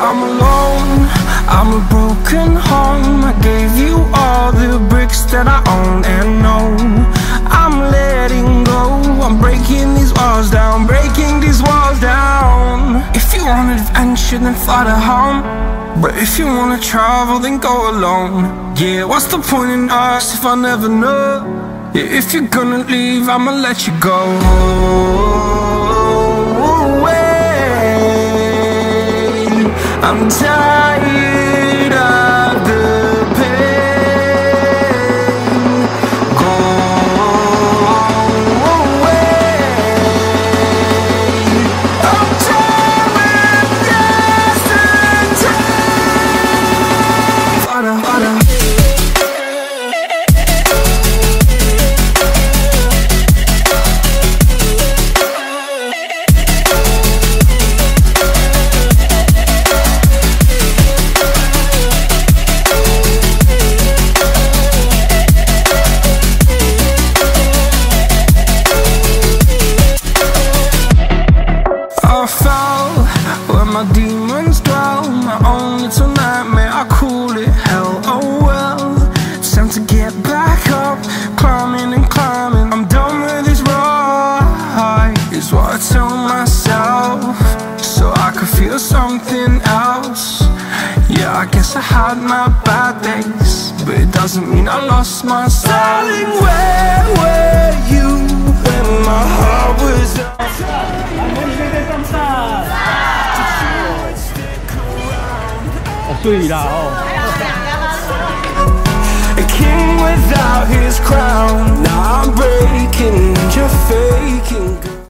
I'm alone, I'm a broken home. I gave you all the bricks that I own and know. I'm letting go, I'm breaking these walls down, breaking these walls down. If you want adventure, then fly to home. But if you wanna travel, then go alone. Yeah, what's the point in us if I never know? Yeah, if you're gonna leave, I'ma let you go. I'm tired of the pain. Go away. I'm tired of yesterday. Harder, harder. Where my demons dwell, my own little nightmare, I call it hell. Oh well, it's time to get back up, climbing and climbing. I'm done with this ride, is what I tell myself, so I could feel something else. Yeah, I guess I had my bad days, but it doesn't mean I lost my style. Darling, where were you when my heart was up? A king without his crown. Now I'm breaking and you're faking.